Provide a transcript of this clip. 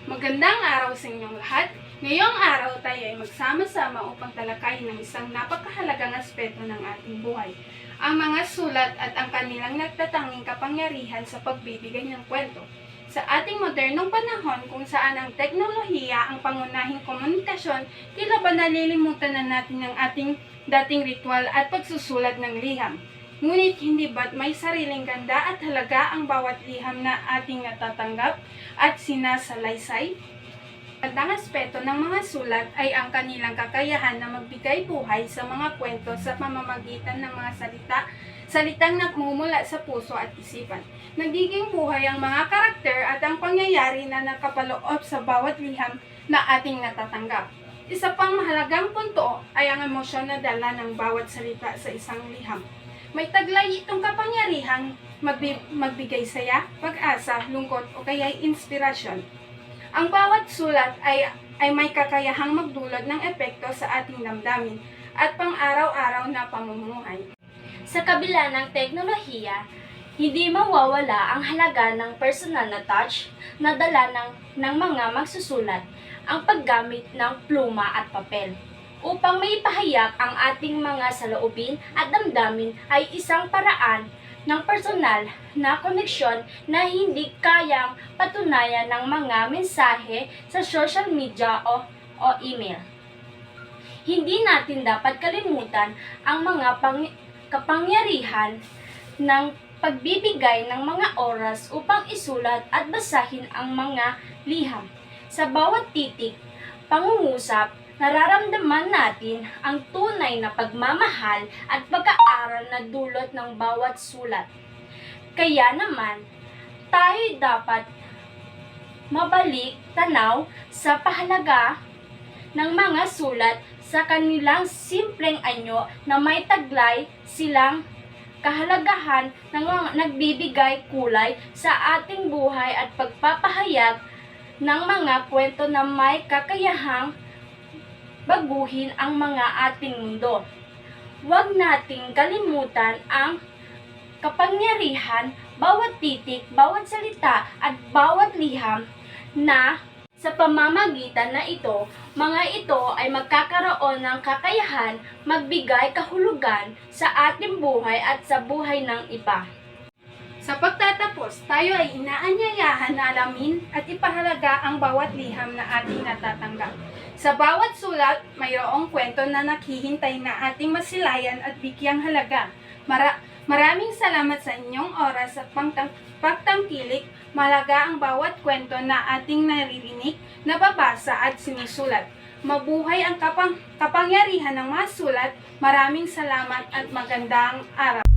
Magandang araw sa inyong lahat. Ngayong araw tayo ay magsama-sama upang talakayin ng isang napakahalagang aspeto ng ating buhay. Ang mga sulat at ang kanilang nagtatanging kapangyarihan sa pagbibigay ng kwento. Sa ating modernong panahon kung saan ang teknolohiya ang pangunahing komunikasyon, tila ba nalilimutan na natin ang ating dating ritual at pagsusulat ng liham. Ngunit hindi ba't may sariling ganda at halaga ang bawat liham na ating natatanggap at sinasalaysay? Ang aspeto ng mga sulat ay ang kanilang kakayahan na magbigay buhay sa mga kwento sa pamamagitan ng mga salitang nagmumula sa puso at isipan. Nagiging buhay ang mga karakter at ang pangyayari na nakapaloob sa bawat liham na ating natatanggap. Isa pang mahalagang punto ay ang emosyon na dala ng bawat salita sa isang liham. May taglay itong kapangyarihang magbigay saya, pag-asa, lungkot o kaya'y inspirasyon. Ang bawat sulat ay may kakayahang magdulot ng epekto sa ating damdamin at pang-araw-araw na pamumuhay. Sa kabila ng teknolohiya, hindi mawawala ang halaga ng personal na touch na dala ng mga magsusulat, ang paggamit ng pluma at papel. Upang maipahayag ang ating mga saloobin at damdamin ay isang paraan ng personal na koneksyon na hindi kayang patunayan ng mga mensahe sa social media o email. Hindi natin dapat kalimutan ang mga kapangyarihan ng pagbibigay ng mga oras upang isulat at basahin ang mga liham. Sa bawat titik, pangungusap, nararamdaman natin ang tunay na pagmamahal at pag-aaral na dulot ng bawat sulat. Kaya naman, tayo dapat mabalik tanaw sa pahalaga ng mga sulat sa kanilang simpleng anyo na may taglay silang kahalagahan ng nagbibigay kulay sa ating buhay at pagpapahayag ng mga kwento na may kakayahang baguhin ang mga ating mundo. Huwag nating kalimutan ang kapangyarihan, bawat titik, bawat salita at bawat liham na sa pamamagitan na ito, mga ito ay magkakaroon ng kakayahan magbigay kahulugan sa ating buhay at sa buhay ng iba. Sa pagtatapos, tayo ay inaanyayahan na alamin at ipahalaga ang bawat liham na ating natatanggap. Sa bawat sulat, mayroong kwento na naghihintay na ating masilayan at bigyang halaga. Maraming salamat sa inyong oras at pagtangkilik. Mahalaga ang bawat kwento na ating naririnig, nababasa at sinusulat. Mabuhay ang kapangyarihan ng mga sulat. Maraming salamat at magandang araw.